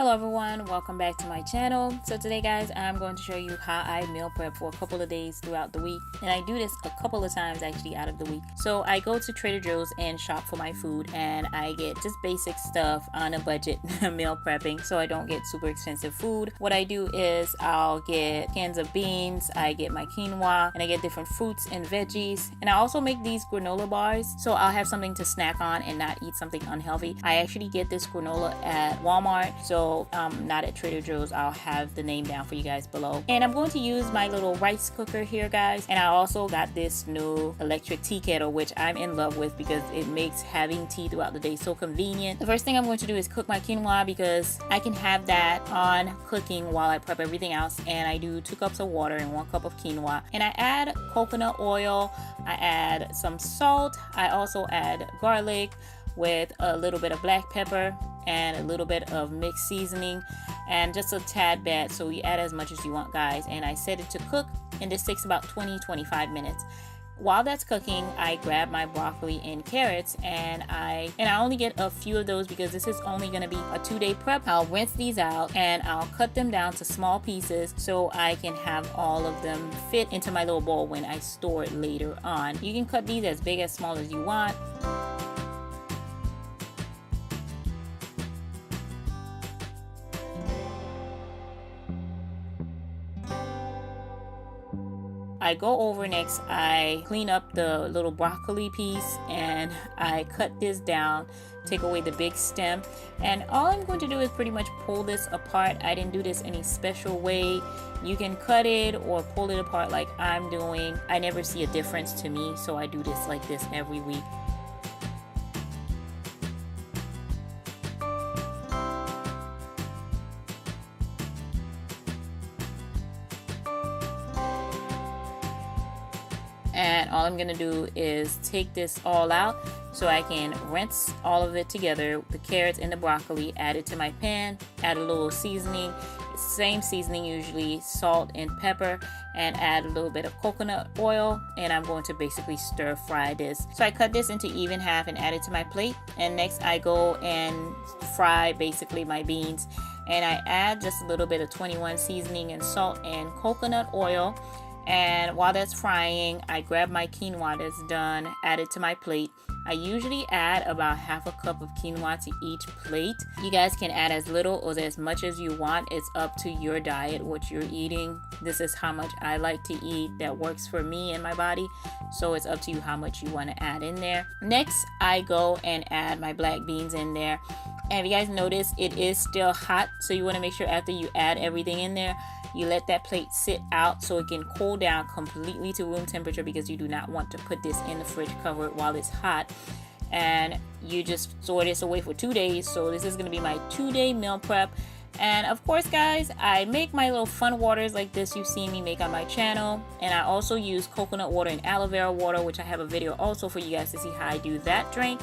Hello everyone, welcome back to my channel. So today guys, I'm going to show you how I meal prep for a couple of days throughout the week, and I do this a couple of times actually out of the week. So I go to Trader Joe's and shop for my food, and I get just basic stuff on a budget meal prepping, so I don't get super expensive food. What I do is I'll get cans of beans, I get my quinoa, and I get different fruits and veggies, and I also make these granola bars so I'll have something to snack on and not eat something unhealthy. I actually get this granola at Walmart, so not at Trader Joe's. I'll have the name down for you guys below. And I'm going to use my little rice cooker here guys, and I also got this new electric tea kettle, which I'm in love with because it makes having tea throughout the day so convenient. The first thing I'm going to do is cook my quinoa because I can have that on cooking while I prep everything else. And I do 2 cups of water and 1 cup of quinoa, and I add coconut oil, I add some salt, I also add garlic with a little bit of black pepper and a little bit of mixed seasoning and just a tad bit, so you add as much as you want guys. And I set it to cook, and this takes about 20-25 minutes. While that's cooking, I grab my broccoli and carrots, and I only get a few of those because this is only going to be a 2-day prep. I'll rinse these out and I'll cut them down to small pieces so I can have all of them fit into my little bowl when I store it later on. You can cut these as big as small as you want. I go over next, I clean up the little broccoli piece and I cut this down, take away the big stem, and all I'm going to do is pretty much pull this apart. I didn't do this any special way. You can cut it or pull it apart like I'm doing. I never see a difference to me, so I do this like this every week. And all I'm gonna do is take this all out so I can rinse all of it together, the carrots and the broccoli, add it to my pan, add a little seasoning, same seasoning usually, salt and pepper, and add a little bit of coconut oil, and I'm going to basically stir fry this. So I cut this into even half and add it to my plate, and next I go and fry basically my beans, and I add just a little bit of 21 seasoning and salt and coconut oil. And while that's frying, I grab my quinoa that's done, add it to my plate. I usually add about half a cup of quinoa to each plate. You guys can add as little or as much as you want. It's up to your diet, what you're eating. This is how much I like to eat that works for me and my body. So it's up to you how much you want to add in there. Next, I go and add my black beans in there. And if you guys notice, it is still hot. So you want to make sure after you add everything in there, you let that plate sit out so it can cool down completely to room temperature, because you do not want to put this in the fridge covered while it's hot. And you just store this away for 2 days. So this is going to be my 2-day meal prep. And of course guys, I make my little fun waters like this you've seen me make on my channel, and I also use coconut water and aloe vera water, which I have a video also for you guys to see how I do that drink.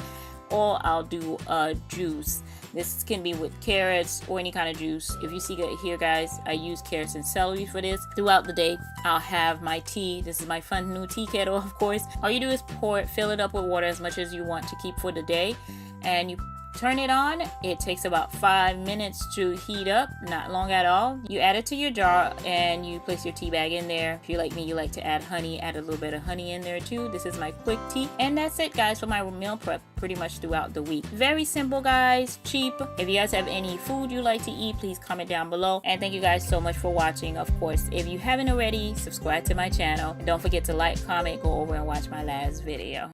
Or I'll do a juice. This can be with carrots or any kind of juice. If you see here guys, I use carrots and celery for this. Throughout the day, I'll have my tea. This is my fun new tea kettle, of course. All you do is pour it, fill it up with water as much as you want to keep for the day, and you turn it on. It takes about 5 minutes to heat up, not long at all. You add it to your jar and you place your tea bag in there. If you're like me, you like to add honey, add a little bit of honey in there too. This is my quick tea, and that's it guys for my meal prep pretty much throughout the week. Very simple guys, cheap. If you guys have any food you like to eat, please comment down below, and thank you guys so much for watching. Of course, if you haven't already, subscribe to my channel, and don't forget to like, comment, go over and watch my last video.